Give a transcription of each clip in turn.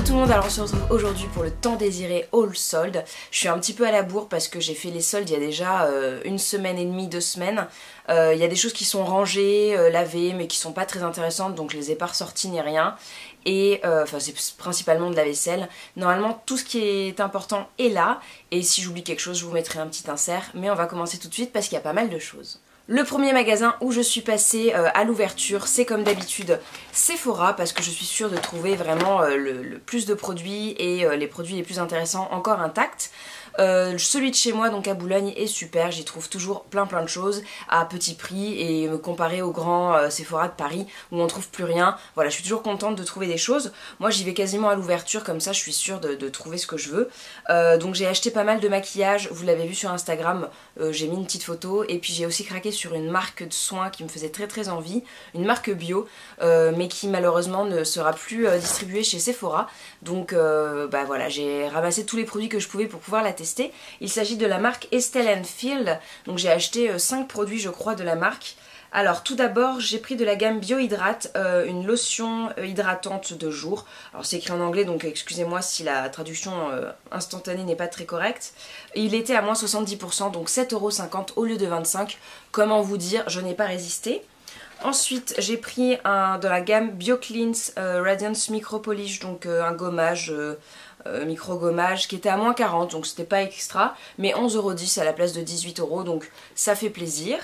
tout le monde, alors on se retrouve aujourd'hui pour le tant désiré haul solde. Je suis un petit peu à la bourre parce que j'ai fait les soldes il y a déjà une semaine et demie, 2 semaines. Il y a des choses qui sont rangées, lavées, mais qui sont pas très intéressantes, donc je les ai pas ressorties ni rien. Et enfin c'est principalement de la vaisselle. Normalement tout ce qui est important est là, et si j'oublie quelque chose je vous mettrai un petit insert, mais on va commencer tout de suite parce qu'il y a pas mal de choses. Le premier magasin où je suis passée à l'ouverture, c'est comme d'habitude Sephora, parce que je suis sûre de trouver vraiment le plus de produits et les produits les plus intéressants encore intacts. Celui de chez moi, donc à Boulogne, est super, j'y trouve toujours plein de choses à petit prix, et me comparer au grand Sephora de Paris où on trouve plus rien, voilà, je suis toujours contente de trouver des choses. Moi j'y vais quasiment à l'ouverture, comme ça je suis sûre de trouver ce que je veux. Donc j'ai acheté pas mal de maquillage, vous l'avez vu sur Instagram, j'ai mis une petite photo, et puis j'ai aussi craqué sur une marque de soins qui me faisait très envie, une marque bio, mais qui malheureusement ne sera plus distribuée chez Sephora. Donc bah voilà, j'ai ramassé tous les produits que je pouvais pour pouvoir la tester. Il s'agit de la marque Estelle & Field, donc j'ai acheté 5 produits je crois de la marque. Alors tout d'abord j'ai pris de la gamme Biohydrate, une lotion hydratante de jour. Alors c'est écrit en anglais donc excusez-moi si la traduction instantanée n'est pas très correcte. Il était à moins 70%, donc 7,50€ au lieu de 25€. Comment vous dire, je n'ai pas résisté. Ensuite j'ai pris de la gamme BioCleanse Radiance Micro Polish, donc un gommage, micro gommage qui était à moins 40, donc c'était pas extra, mais 11,10€ à la place de 18€, donc ça fait plaisir.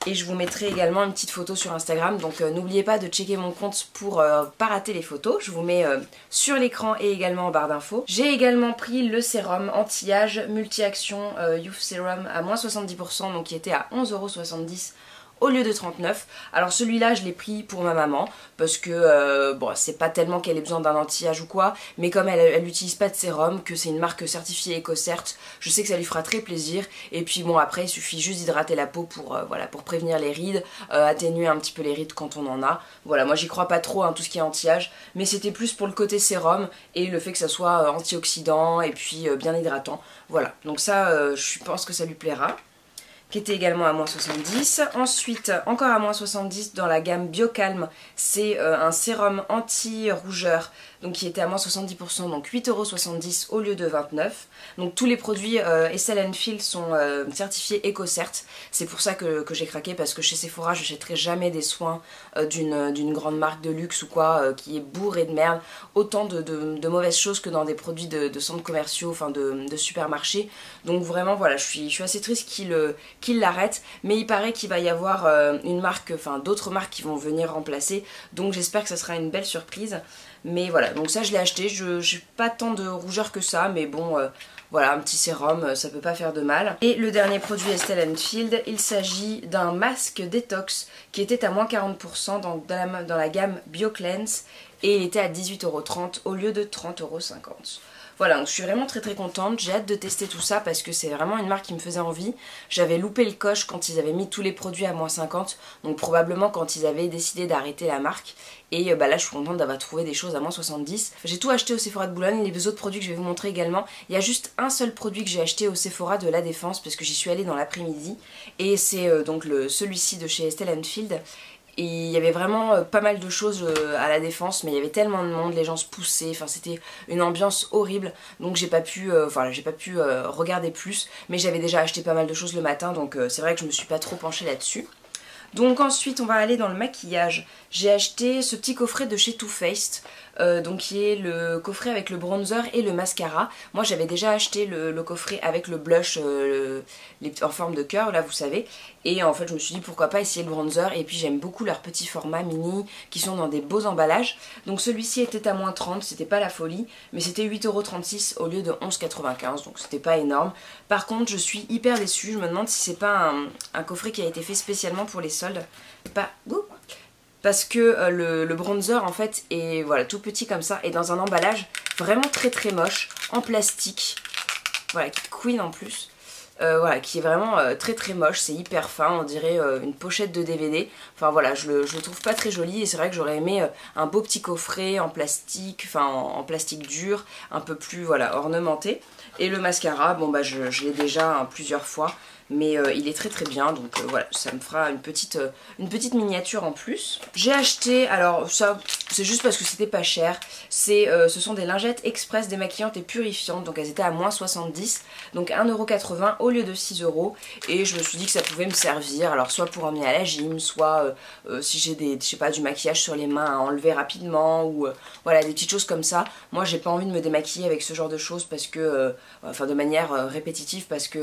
Et je vous mettrai également une petite photo sur Instagram, donc n'oubliez pas de checker mon compte pour pas rater les photos. Je vous mets sur l'écran et également en barre d'infos. J'ai également pris le sérum anti-âge multi-action Youth Serum à moins 70%, donc qui était à 11,70€ au lieu de 39. Alors celui-là je l'ai pris pour ma maman parce que bon, c'est pas tellement qu'elle ait besoin d'un anti-âge ou quoi, mais comme elle n'utilise pas de sérum, que c'est une marque certifiée EcoCert, je sais que ça lui fera très plaisir. Et puis bon, après il suffit juste d'hydrater la peau pour voilà, pour prévenir les rides, atténuer un petit peu les rides quand on en a. Voilà, moi j'y crois pas trop tout ce qui est anti-âge, mais c'était plus pour le côté sérum et le fait que ça soit antioxydant et puis bien hydratant. Voilà, donc ça je pense que ça lui plaira, qui était également à moins 70. Ensuite, encore à moins 70 dans la gamme Biocalm, c'est un sérum anti-rougeur, donc qui était à moins 70%, donc 8,70€ au lieu de 29. Donc tous les produits Estelle & Field sont certifiés EcoCert. C'est pour ça que j'ai craqué, parce que chez Sephora je n'achèterai jamais des soins d'une grande marque de luxe ou quoi, qui est bourrée de merde, autant de mauvaises choses que dans des produits de centres commerciaux, enfin de supermarchés. Donc vraiment voilà, je suis assez triste qu'il l'arrête, mais il paraît qu'il va y avoir une marque, enfin d'autres marques qui vont venir remplacer, donc j'espère que ça sera une belle surprise. Mais voilà, donc ça je l'ai acheté, j'ai pas tant de rougeur que ça, mais bon voilà, un petit sérum, ça peut pas faire de mal. Et le dernier produit Estelle & Field, il s'agit d'un masque détox qui était à moins 40% dans la gamme BioCleanse, et il était à 18,30€ au lieu de 30,50€. Voilà, donc je suis vraiment très contente, j'ai hâte de tester tout ça parce que c'est vraiment une marque qui me faisait envie. J'avais loupé le coche quand ils avaient mis tous les produits à moins 50, donc probablement quand ils avaient décidé d'arrêter la marque. Et bah là je suis contente d'avoir trouvé des choses à moins 70. J'ai tout acheté au Sephora de Boulogne, les autres produits que je vais vous montrer également. Il y a juste un seul produit que j'ai acheté au Sephora de la Défense parce que j'y suis allée dans l'après-midi. Et c'est donc celui-ci de chez Estelle & Field. Et il y avait vraiment pas mal de choses à la Défense, mais il y avait tellement de monde, les gens se poussaient, enfin c'était une ambiance horrible, donc j'ai pas pu regarder plus, mais j'avais déjà acheté pas mal de choses le matin, donc c'est vrai que je me suis pas trop penchée là-dessus. Donc ensuite on va aller dans le maquillage. J'ai acheté ce petit coffret de chez Too Faced, donc qui est le coffret avec le bronzer et le mascara. Moi j'avais déjà acheté le coffret avec le blush en forme de cœur là vous savez, et en fait je me suis dit pourquoi pas essayer le bronzer, et puis j'aime beaucoup leurs petits formats mini qui sont dans des beaux emballages. Donc celui-ci était à moins 30, c'était pas la folie, mais c'était 8,36€ au lieu de 11,95€, donc c'était pas énorme. Par contre je suis hyper déçue, je me demande si c'est pas un coffret qui a été fait spécialement pour les soldes. Parce que le bronzer en fait est voilà, tout petit comme ça, et dans un emballage vraiment très moche, en plastique, voilà, qui couine en plus, voilà, qui est vraiment très moche, c'est hyper fin, on dirait une pochette de DVD, enfin voilà, je le trouve pas très joli, et c'est vrai que j'aurais aimé un beau petit coffret en plastique, enfin en plastique dur, un peu plus voilà, ornementé. Et le mascara, bon bah je l'ai déjà plusieurs fois, mais il est très très bien, donc voilà, ça me fera une petite miniature en plus. J'ai acheté, alors ça c'est juste parce que c'était pas cher, ce sont des lingettes express démaquillantes et purifiantes, donc elles étaient à moins 70, donc 1,80€ au lieu de 6€, et je me suis dit que ça pouvait me servir, alors soit pour emmener à la gym, soit si j'ai je sais pas, du maquillage sur les mains à enlever rapidement, ou voilà, des petites choses comme ça. Moi j'ai pas envie de me démaquiller avec ce genre de choses parce que, enfin de manière répétitive, parce que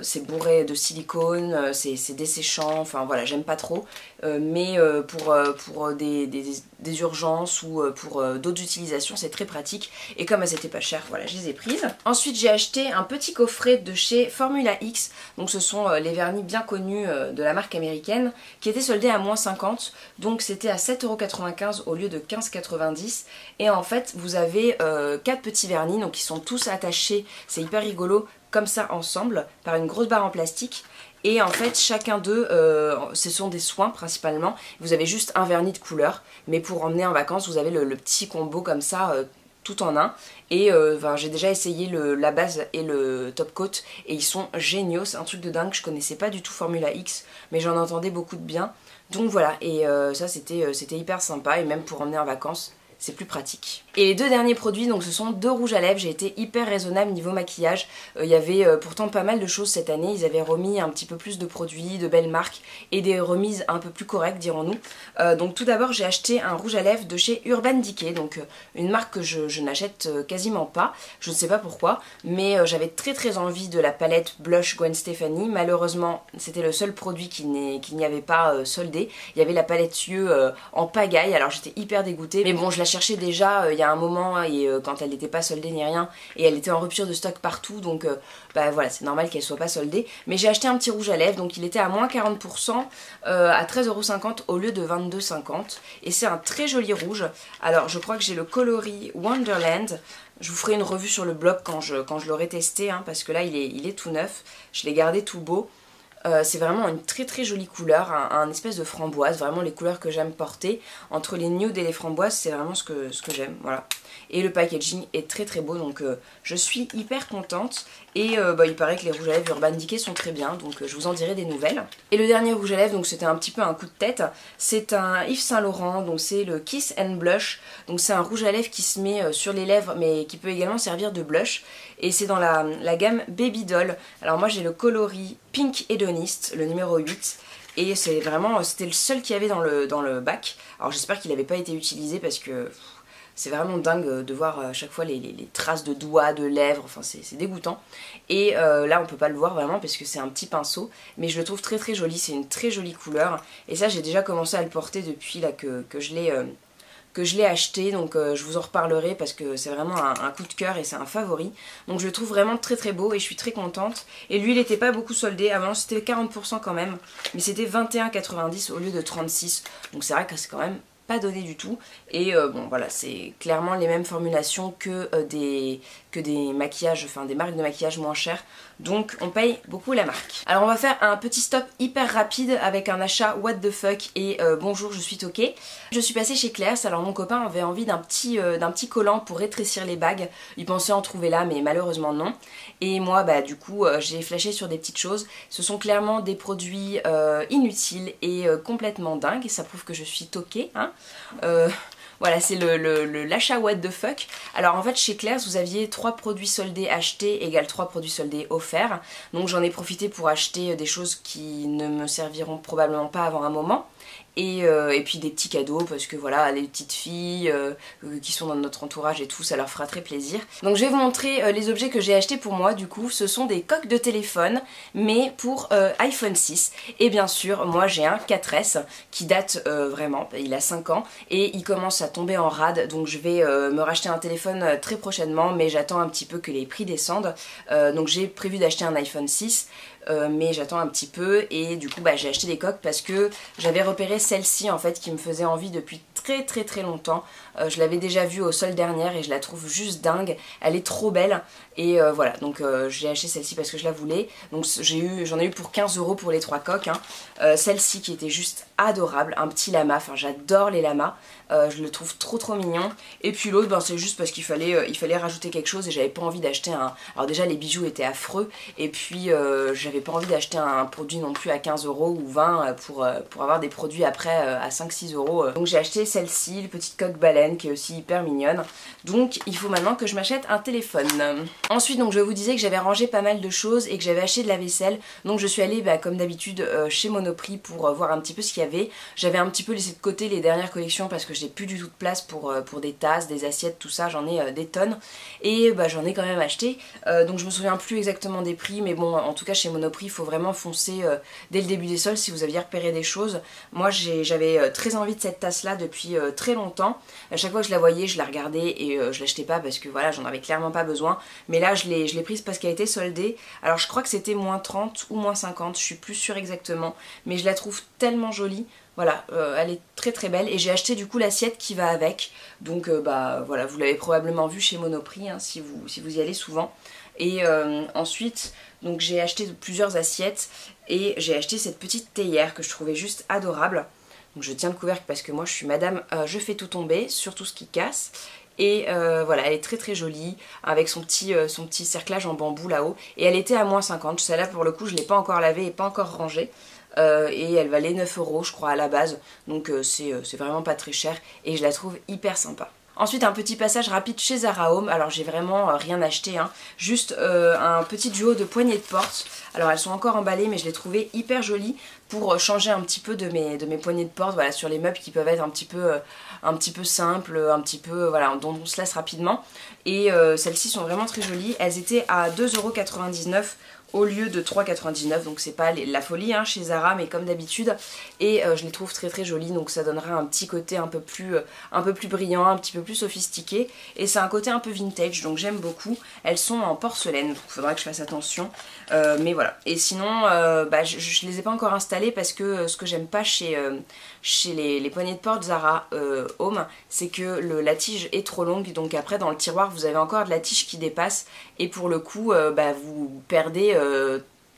c'est bourré de silicone, c'est desséchant, enfin voilà, j'aime pas trop, mais pour des urgences ou pour d'autres utilisations c'est très pratique, et comme elles étaient pas chères, voilà, je les ai prises. Ensuite j'ai acheté un petit coffret de chez Formula X, donc ce sont les vernis bien connus de la marque américaine, qui étaient soldés à moins 50, donc c'était à 7,95€ au lieu de 15,90€, et en fait vous avez 4 petits vernis, donc ils sont tous attachés, c'est hyper rigolo, comme ça ensemble, par une grosse barre en plastique. Et en fait chacun d'eux, ce sont des soins principalement, vous avez juste un vernis de couleur, mais pour emmener en vacances vous avez le petit combo comme ça, tout en un. Et enfin, j'ai déjà essayé la base et le top coat et ils sont géniaux, c'est un truc de dingue. Je connaissais pas du tout Formula X, mais j'en entendais beaucoup de bien, donc voilà. Et ça c'était hyper sympa, et même pour emmener en vacances c'est plus pratique. Et les deux derniers produits, donc ce sont deux rouges à lèvres. J'ai été hyper raisonnable niveau maquillage. Il y avait pourtant pas mal de choses cette année. Ils avaient remis un petit peu plus de produits, de belles marques et des remises un peu plus correctes, dirons-nous. Donc tout d'abord j'ai acheté un rouge à lèvres de chez Urban Decay, donc une marque que je n'achète quasiment pas. Je ne sais pas pourquoi, mais j'avais très envie de la palette blush Gwen Stefani. Malheureusement c'était le seul produit qu'il n'y avait pas soldé. Il y avait la palette yeux en pagaille, alors j'étais hyper dégoûtée. Mais bon, je la cherchais déjà il y a un moment, et quand elle n'était pas soldée ni rien, et elle était en rupture de stock partout, donc bah voilà, c'est normal qu'elle soit pas soldée. Mais j'ai acheté un petit rouge à lèvres, donc il était à moins 40%, à 13,50€ au lieu de 22,50€, et c'est un très joli rouge. Alors je crois que j'ai le coloris Wonderland. Je vous ferai une revue sur le blog quand je l'aurai testé, hein, parce que là il est tout neuf, je l'ai gardé tout beau. C'est vraiment une très jolie couleur, un espèce de framboise, vraiment les couleurs que j'aime porter. Entre les nudes et les framboises, c'est vraiment ce que j'aime, voilà. Et le packaging est très beau, donc je suis hyper contente. Et bah, il paraît que les rouges à lèvres Urban Decay sont très bien, donc je vous en dirai des nouvelles. Et le dernier rouge à lèvres, donc c'était un petit peu un coup de tête, c'est un Yves Saint Laurent, donc c'est le Kiss and Blush. Donc c'est un rouge à lèvres qui se met sur les lèvres, mais qui peut également servir de blush. Et c'est dans la gamme Baby Doll. Alors moi j'ai le coloris Pink Hedonist, le numéro 8. Et c'est vraiment, c'était le seul qu'il y avait dans le bac. Alors j'espère qu'il n'avait pas été utilisé parce que c'est vraiment dingue de voir à chaque fois les traces de doigts, de lèvres, enfin c'est dégoûtant. Et là on peut pas le voir vraiment parce que c'est un petit pinceau, mais je le trouve très joli, c'est une très jolie couleur. Et ça j'ai déjà commencé à le porter depuis là que je l'ai acheté, donc je vous en reparlerai parce que c'est vraiment un coup de cœur et c'est un favori. Donc je le trouve vraiment très beau et je suis très contente. Et lui il n'était pas beaucoup soldé, avant c'était 40% quand même, mais c'était 21,90€ au lieu de 36€, donc c'est vrai que c'est quand même pas donné du tout. Et bon voilà, c'est clairement les mêmes formulations que des maquillages, enfin des marques de maquillage moins chères, donc on paye beaucoup la marque. Alors on va faire un petit stop hyper rapide avec un achat what the fuck et bonjour je suis toquée. Je suis passée chez Claire's, alors mon copain avait envie d'un petit collant pour rétrécir les bagues, il pensait en trouver là mais malheureusement non. Et moi bah du coup j'ai flashé sur des petites choses, ce sont clairement des produits inutiles et complètement dingues, et ça prouve que je suis toquée, hein. Voilà, c'est l'achat what the fuck. Alors en fait chez Claire's vous aviez 3 produits soldés achetés égale 3 produits soldés offerts. Donc j'en ai profité pour acheter des choses qui ne me serviront probablement pas avant un moment. Et puis des petits cadeaux parce que voilà, les petites filles qui sont dans notre entourage et tout, ça leur fera très plaisir. Donc je vais vous montrer les objets que j'ai achetés pour moi. Du coup ce sont des coques de téléphone, mais pour iPhone 6. Et bien sûr moi j'ai un 4S qui date vraiment, il a 5 ans et il commence à tomber en rade. Donc je vais me racheter un téléphone très prochainement, mais j'attends un petit peu que les prix descendent. Donc j'ai prévu d'acheter un iPhone 6. Mais j'attends un petit peu, et du coup bah, j'ai acheté des coques parce que j'avais repéré celle-ci en fait qui me faisait envie depuis très longtemps. Je l'avais déjà vue au solde dernière et je la trouve juste dingue. Elle est trop belle et voilà, donc j'ai acheté celle-ci parce que je la voulais. Donc j'en ai eu pour 15 € pour les 3 coques. Hein. Celle-ci qui était juste adorable, un petit lama, enfin j'adore les lamas. Je le trouve trop mignon. Et puis l'autre, ben, c'est juste parce qu'il fallait rajouter quelque chose et j'avais pas envie d'acheter un... Alors déjà les bijoux étaient affreux et puis j'avais pas envie d'acheter un produit non plus à 15 € ou 20 pour avoir des produits après à 5-6 €. Donc j'ai acheté celle-ci, le petite coque baleine qui est aussi hyper mignonne. Donc il faut maintenant que je m'achète un téléphone. Ensuite donc je vous disais que j'avais rangé pas mal de choses et que j'avais acheté de la vaisselle. Donc je suis allée comme d'habitude chez Monoprix pour voir un petit peu ce qu'il y avait. J'avais un petit peu laissé de côté les dernières collections parce que j'ai plus du tout de place pour des tasses, des assiettes, tout ça, j'en ai des tonnes et j'en ai quand même acheté. Donc je me souviens plus exactement des prix, mais bon en tout cas chez Monoprix il faut vraiment foncer dès le début des soldes si vous aviez repéré des choses. Moi j'avais très envie de cette tasse là depuis très longtemps. À chaque fois que je la voyais je la regardais et je l'achetais pas parce que voilà j'en avais clairement pas besoin, mais là je l'ai prise parce qu'elle était soldée. Alors je crois que c'était moins 30 ou moins 50, je suis plus sûre exactement, mais je la trouve tellement jolie. Voilà, elle est très belle et j'ai acheté du coup l'assiette qui va avec. Donc voilà, vous l'avez probablement vu chez Monoprix hein, si vous y allez souvent. Et ensuite, donc j'ai acheté plusieurs assiettes et j'ai acheté cette petite théière que je trouvais juste adorable. Donc je tiens le couvercle parce que moi je suis madame, je fais tout tomber, surtout ce qui casse. Et voilà, elle est très jolie avec son petit cerclage en bambou là-haut. Et elle était à moins 50, celle-là pour le coup je l'ai pas encore lavée et pas encore rangée. Et elle valait 9 € je crois à la base, donc c'est vraiment pas très cher et je la trouve hyper sympa. Ensuite un petit passage rapide chez Zara Home, alors j'ai vraiment rien acheté, hein. Juste un petit duo de poignées de porte. Alors elles sont encore emballées mais je les trouvais hyper jolies pour changer un petit peu de mes poignées de porte, voilà, sur les meubles qui peuvent être un petit peu simples, un petit peu, voilà, dont on se lasse rapidement. Et celles-ci sont vraiment très jolies, elles étaient à 2,99 € au lieu de 3,99 €, donc c'est pas la folie hein, chez Zara, mais comme d'habitude. Et je les trouve très jolies, donc ça donnera un petit côté un peu plus brillant, un petit peu plus sophistiqué. Et c'est un côté un peu vintage, donc j'aime beaucoup. Elles sont en porcelaine, donc il faudra que je fasse attention. Mais voilà. Et sinon, je les ai pas encore installées parce que ce que j'aime pas chez les poignées de porte Zara Home, c'est que la tige est trop longue, donc après dans le tiroir vous avez encore de la tige qui dépasse et pour le coup vous perdez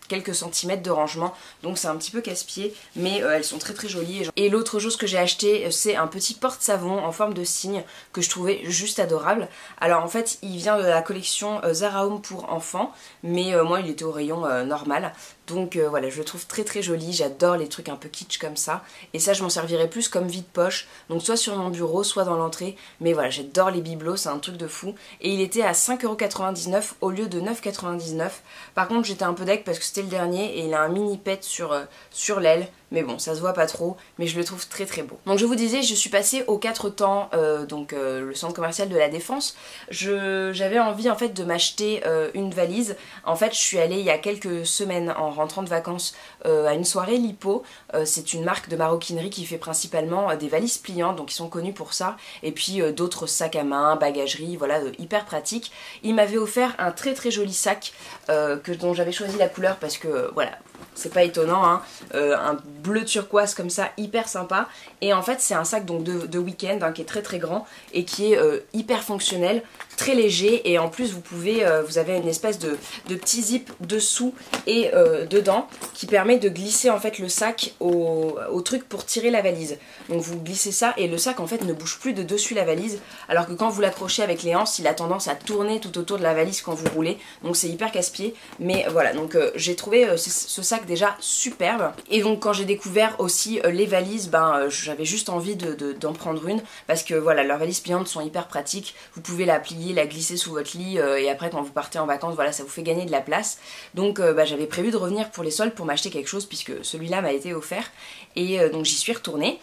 quelques centimètres de rangement, donc c'est un petit peu casse-pied, mais elles sont très jolies. Et l'autre chose que j'ai acheté, c'est un petit porte-savon en forme de cygne que je trouvais juste adorable. Alors en fait il vient de la collection Zara Home pour enfants, mais moi il était au rayon normal. Donc voilà, je le trouve très joli, j'adore les trucs un peu kitsch comme ça. Et ça je m'en servirais plus comme vide-poche, donc soit sur mon bureau, soit dans l'entrée. Mais voilà, j'adore les bibelots, c'est un truc de fou. Et il était à 5,99 € au lieu de 9,99 €. Par contre j'étais un peu deg parce que c'était le dernier et il a un mini pet sur l'aile. Mais bon, ça se voit pas trop, mais je le trouve très beau. Donc je vous disais, je suis passée aux 4 temps, le centre commercial de la Défense. J'avais envie en fait de m'acheter une valise. En fait, je suis allée il y a quelques semaines en rentrant de vacances à une soirée Lipo. C'est une marque de maroquinerie qui fait principalement des valises pliantes, donc ils sont connus pour ça. Et puis d'autres sacs à main, bagagerie, voilà, hyper pratiques. Ils m'avaient offert un très joli sac dont j'avais choisi la couleur parce que voilà, c'est pas étonnant, hein, un bleu turquoise comme ça, hyper sympa. Et en fait c'est un sac donc de week-end hein, qui est très grand et qui est hyper fonctionnel, très léger, et en plus vous avez une espèce de petit zip dessous et dedans qui permet de glisser en fait le sac au truc pour tirer la valise. Donc vous glissez ça et le sac en fait ne bouge plus de dessus la valise, alors que quand vous l'accrochez avec les anses, il a tendance à tourner tout autour de la valise quand vous roulez, donc c'est hyper casse-pied. Mais voilà, donc j'ai trouvé ce sac déjà superbe. Et donc quand j'ai découvert aussi les valises, j'avais juste envie d'en prendre une parce que voilà, leurs valises pliantes sont hyper pratiques. Vous pouvez la plier, la glisser sous votre lit et après quand vous partez en vacances, voilà, ça vous fait gagner de la place. Donc j'avais prévu de revenir pour les soldes pour m'acheter quelque chose puisque celui-là m'a été offert et donc j'y suis retournée.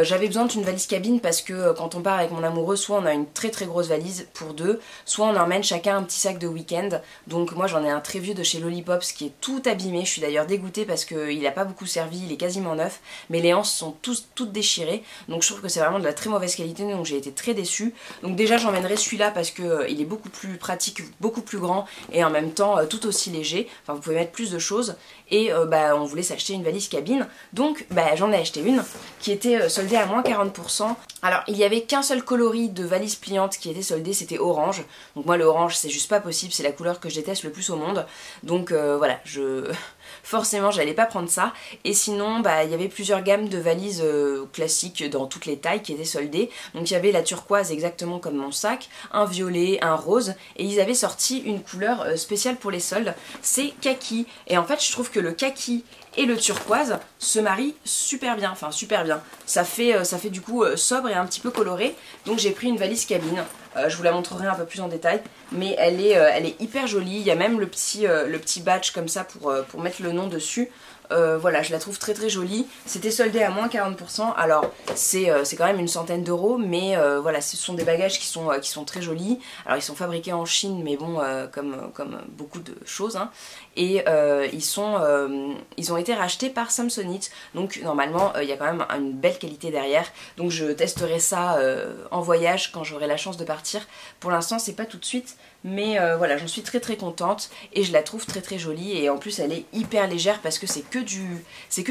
J'avais besoin d'une valise cabine parce que quand on part avec mon amoureux, soit on a une très grosse valise pour deux, soit on emmène chacun un petit sac de week-end. Donc moi j'en ai un très vieux de chez Lollipops qui est tout abîmé, je suis d'ailleurs d'ailleurs dégoûtée parce qu'il n'a pas beaucoup servi, il est quasiment neuf, mais les anses sont toutes déchirées, donc je trouve que c'est vraiment de la très mauvaise qualité, donc j'ai été très déçue. Donc déjà j'emmènerai celui-là parce que il est beaucoup plus pratique, beaucoup plus grand et en même temps tout aussi léger, enfin vous pouvez mettre plus de choses, et on voulait s'acheter une valise cabine, donc j'en ai acheté une qui était soldée à moins 40%. Alors il y avait qu'un seul coloris de valise pliante qui était soldé, c'était orange, donc moi le orange c'est juste pas possible, c'est la couleur que je déteste le plus au monde, donc voilà, forcément j'allais pas prendre ça. Et sinon il y avait plusieurs gammes de valises classiques dans toutes les tailles qui étaient soldées, donc il y avait la turquoise exactement comme mon sac, un violet, un rose, et ils avaient sorti une couleur spéciale pour les soldes, c'est kaki, et en fait je trouve que le kaki et le turquoise se marient super bien, enfin super bien. Ça fait du coup sobre et un petit peu coloré, donc j'ai pris une valise cabine. Je vous la montrerai un peu plus en détail, mais elle est hyper jolie. Il y a même le petit badge comme ça pour mettre le nom dessus. Voilà, je la trouve très très jolie. C'était soldé à moins 40%, alors c'est quand même une centaine d'euros, mais voilà, ce sont des bagages qui sont très jolis. Alors ils sont fabriqués en Chine, mais bon, comme beaucoup de choses, hein. Et ils ont été rachetés par Samsonite, donc normalement il y a quand même une belle qualité derrière. Donc je testerai ça en voyage quand j'aurai la chance de partir. Pour l'instant c'est pas tout de suite, mais voilà, j'en suis très très contente et je la trouve très très jolie, et en plus elle est hyper légère parce que c'est que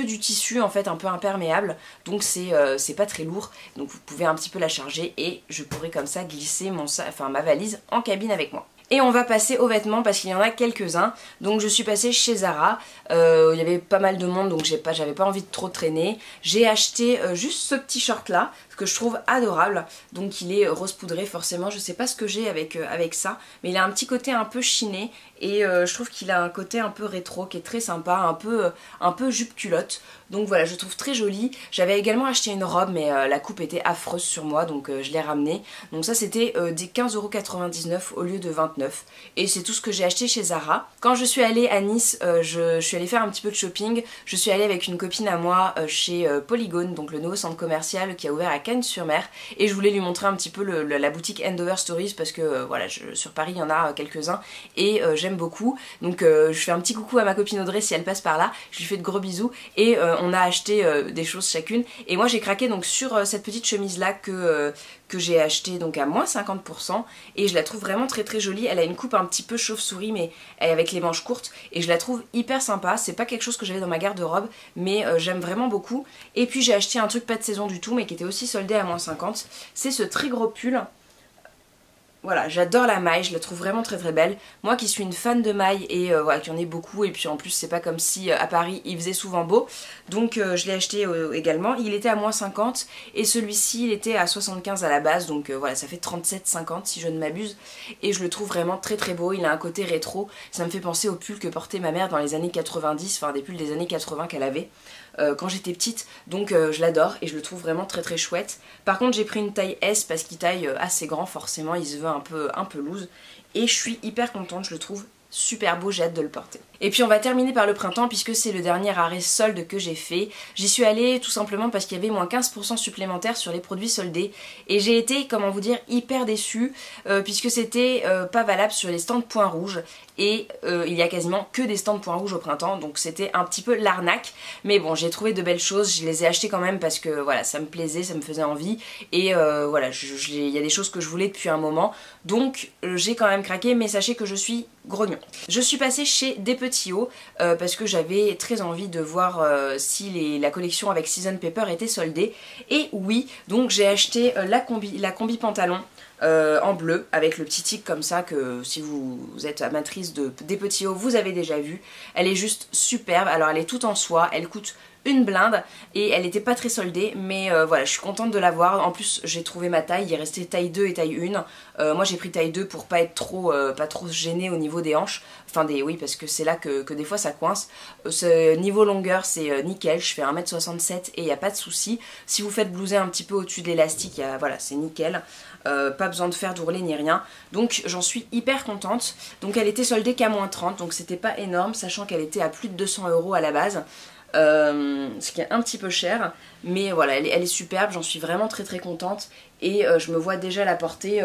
du tissu en fait un peu imperméable, donc c'est pas très lourd, donc vous pouvez un petit peu la charger et je pourrai comme ça glisser ma valise en cabine avec moi. Et on va passer aux vêtements parce qu'il y en a quelques-uns. Donc je suis passée chez Zara, il y avait pas mal de monde, donc j'avais pas envie de trop traîner. J'ai acheté juste ce petit short là, que je trouve adorable. Donc il est rose poudré forcément, je sais pas ce que j'ai avec ça, mais il a un petit côté un peu chiné, et je trouve qu'il a un côté un peu rétro qui est très sympa, un peu jupe culotte. Donc voilà, je trouve très joli. J'avais également acheté une robe, mais la coupe était affreuse sur moi, donc je l'ai ramenée. Donc ça c'était des 15,99 € au lieu de 29, et c'est tout ce que j'ai acheté chez Zara. Quand je suis allée à Nice, je suis allée faire un petit peu de shopping. Je suis allée avec une copine à moi chez Polygone, donc le nouveau centre commercial qui a ouvert à Cannes-sur-Mer, et je voulais lui montrer un petit peu la boutique Endover Stories parce que voilà, sur Paris il y en a quelques-uns et j'aime beaucoup. Donc je fais un petit coucou à ma copine Audrey si elle passe par là, je lui fais de gros bisous, et on a acheté des choses chacune, et moi j'ai craqué donc sur cette petite chemise là que j'ai acheté donc à moins 50%, et je la trouve vraiment très très jolie. Elle a une coupe un petit peu chauve-souris, mais avec les manches courtes, et je la trouve hyper sympa. C'est pas quelque chose que j'avais dans ma garde-robe, mais j'aime vraiment beaucoup. Et puis j'ai acheté un truc pas de saison du tout, mais qui était aussi soldé à moins 50. C'est ce très gros pull. Voilà, j'adore la maille, je la trouve vraiment très très belle. Moi qui suis une fan de maille, et voilà, qui en ai beaucoup, et puis en plus c'est pas comme si à Paris il faisait souvent beau, donc je l'ai acheté également. Il était à moins 50, et celui-ci il était à 75 à la base, donc voilà, ça fait 37,50 si je ne m'abuse, et je le trouve vraiment très très beau. Il a un côté rétro, ça me fait penser aux pulls que portait ma mère dans les années 90, enfin des pulls des années 80 qu'elle avait quand j'étais petite, donc je l'adore et je le trouve vraiment très très chouette. Par contre j'ai pris une taille S parce qu'il taille assez grand, forcément il se veut un peu loose, et je suis hyper contente, je le trouve super beau, j'ai hâte de le porter. Et puis on va terminer par le printemps puisque c'est le dernier arrêt solde que j'ai fait. J'y suis allée tout simplement parce qu'il y avait moins 15% supplémentaire sur les produits soldés, et j'ai été, comment vous dire, hyper déçue puisque c'était pas valable sur les stands Point Rouge, et il y a quasiment que des stands Point Rouge au printemps, donc c'était un petit peu l'arnaque. Mais bon, j'ai trouvé de belles choses, je les ai achetées quand même parce que voilà, ça me plaisait, ça me faisait envie, et voilà, il y a des choses que je voulais depuis un moment, donc j'ai quand même craqué, mais sachez que je suis grognon. Je suis passée chez Des Petits Hauts parce que j'avais très envie de voir si la collection avec Season Paper était soldée, et oui, donc j'ai acheté la combi pantalon en bleu avec le petit tic comme ça, que si vous êtes amatrice Des Petits Hauts vous avez déjà vu. Elle est juste superbe, alors elle est toute en soie, elle coûte une blinde et elle était pas très soldée, mais voilà, je suis contente de l'avoir. En plus j'ai trouvé ma taille, il est resté taille 2 et taille 1. Moi j'ai pris taille 2 pour pas être trop gênée au niveau des hanches, enfin oui, parce que c'est là que des fois ça coince. Niveau longueur c'est nickel, je fais 1m67 et il n'y a pas de souci. Si vous faites blouser un petit peu au-dessus de l'élastique, voilà, c'est nickel. Pas besoin de faire d'ourlet ni rien, donc j'en suis hyper contente. Donc elle était soldée qu'à moins 30, donc c'était pas énorme, sachant qu'elle était à plus de 200 € à la base, ce qui est un petit peu cher, mais voilà, elle est superbe, j'en suis vraiment très très contente, et je me vois déjà la porter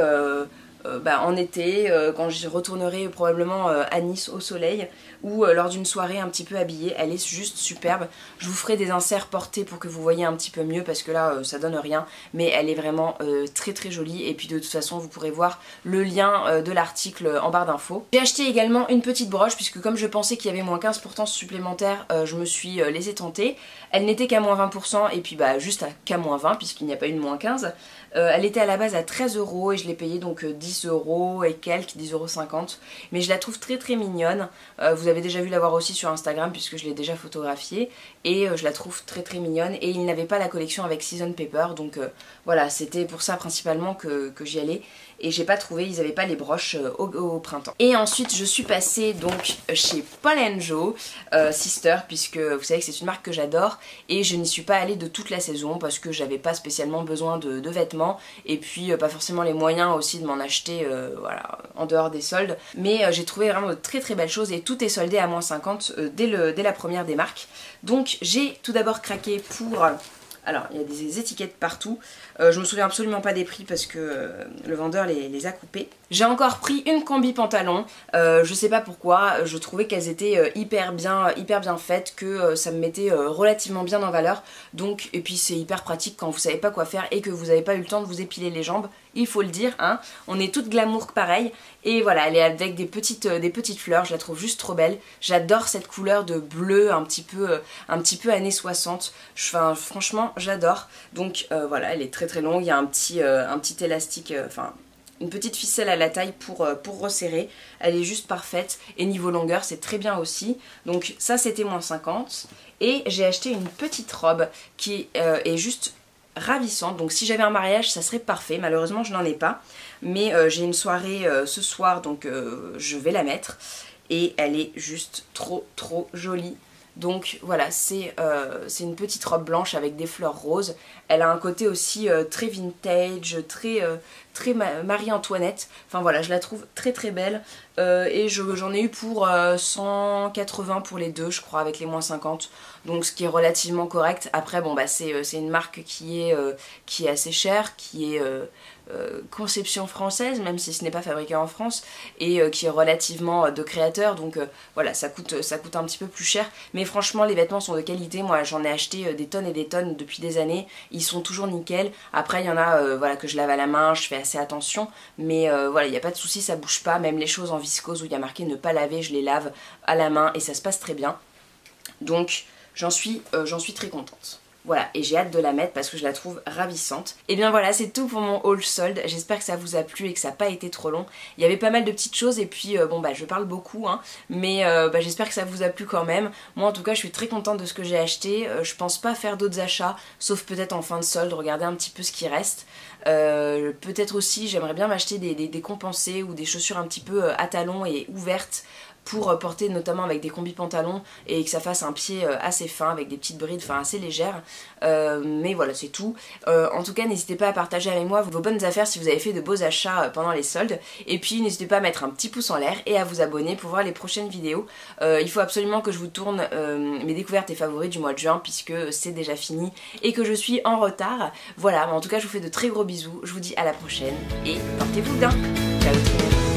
en été, quand je retournerai probablement à Nice au soleil, ou lors d'une soirée un petit peu habillée. Elle est juste superbe. Je vous ferai des inserts portés pour que vous voyez un petit peu mieux, parce que là ça donne rien, mais elle est vraiment très très jolie. Et puis de toute façon vous pourrez voir le lien de l'article en barre d'infos. J'ai acheté également une petite broche, puisque comme je pensais qu'il y avait moins 15% supplémentaire, je me suis laissé tenter. Elle n'était qu'à moins 20%, et puis juste qu'à moins 20, puisqu'il n'y a pas eu de moins 15. Elle était à la base à 13 € et je l'ai payée donc 10 € et quelques, 10,50 €. Mais je la trouve très très mignonne. Vous avez déjà vu la voir aussi sur Instagram, puisque je l'ai déjà photographiée. Et je la trouve très très mignonne. Et il n'avait pas la collection avec Season Paper, donc voilà, c'était pour ça principalement que j'y allais. Et j'ai pas trouvé, ils avaient pas les broches au printemps. Et ensuite je suis passée donc chez Paul & Joe Sister, puisque vous savez que c'est une marque que j'adore. Et je n'y suis pas allée de toute la saison, parce que j'avais pas spécialement besoin de vêtements. Et puis pas forcément les moyens aussi de m'en acheter voilà, en dehors des soldes. Mais j'ai trouvé vraiment de très très belles choses, et tout est soldé à moins 50 dès la première des marques. Donc j'ai tout d'abord craqué pour... Alors, il y a des étiquettes partout. Je me souviens absolument pas des prix parce que le vendeur les a coupés. J'ai encore pris une combi pantalon. Je sais pas pourquoi, je trouvais qu'elles étaient hyper bien faites, que ça me mettait relativement bien en valeur. Donc, et puis c'est hyper pratique quand vous savez pas quoi faire et que vous n'avez pas eu le temps de vous épiler les jambes. Il faut le dire, hein. On est toutes glamour pareil. Et voilà, elle est avec des petites fleurs, je la trouve juste trop belle. J'adore cette couleur de bleu un petit peu années 60. Enfin, franchement, j'adore. Donc voilà, elle est très très longue. Il y a un petit élastique, enfin... une petite ficelle à la taille pour resserrer. Elle est juste parfaite. Et niveau longueur, c'est très bien aussi. Donc ça, c'était moins 50. Et j'ai acheté une petite robe qui est juste ravissante. Donc si j'avais un mariage, ça serait parfait. Malheureusement, je n'en ai pas. Mais j'ai une soirée ce soir, donc je vais la mettre. Et elle est juste trop trop jolie. Donc voilà, c'est une petite robe blanche avec des fleurs roses. Elle a un côté aussi très vintage, très Marie-Antoinette. Enfin voilà, je la trouve très très belle. Et j'en ai eu pour 180 pour les deux, je crois, avec les moins 50. Donc ce qui est relativement correct. Après, bon bah c'est une marque qui est assez chère, qui est... conception française, même si ce n'est pas fabriqué en France, et qui est relativement de créateur, donc voilà, ça coûte un petit peu plus cher, mais franchement les vêtements sont de qualité. Moi j'en ai acheté des tonnes et des tonnes depuis des années, ils sont toujours nickel. Après il y en a voilà, que je lave à la main, je fais assez attention, mais voilà, il n'y a pas de souci, ça bouge pas. Même les choses en viscose où il y a marqué ne pas laver, je les lave à la main et ça se passe très bien, donc j'en suis très contente. Voilà, et j'ai hâte de la mettre parce que je la trouve ravissante. Et bien voilà, c'est tout pour mon haul solde. J'espère que ça vous a plu et que ça n'a pas été trop long. Il y avait pas mal de petites choses et puis bon bah je parle beaucoup, hein, mais j'espère que ça vous a plu quand même. Moi en tout cas je suis très contente de ce que j'ai acheté. Je pense pas faire d'autres achats, sauf peut-être en fin de solde, regarder un petit peu ce qui reste. Peut-être aussi j'aimerais bien m'acheter des compensés ou des chaussures un petit peu à talons et ouvertes, pour porter notamment avec des combis pantalons et que ça fasse un pied assez fin avec des petites brides, enfin assez légères. Mais voilà, c'est tout. En tout cas, n'hésitez pas à partager avec moi vos bonnes affaires si vous avez fait de beaux achats pendant les soldes. Et puis n'hésitez pas à mettre un petit pouce en l'air et à vous abonner pour voir les prochaines vidéos. Il faut absolument que je vous tourne mes découvertes et favoris du mois de juin, puisque c'est déjà fini et que je suis en retard. Voilà, mais en tout cas je vous fais de très gros bisous. Je vous dis à la prochaine et portez-vous bien. Ciao tout le monde.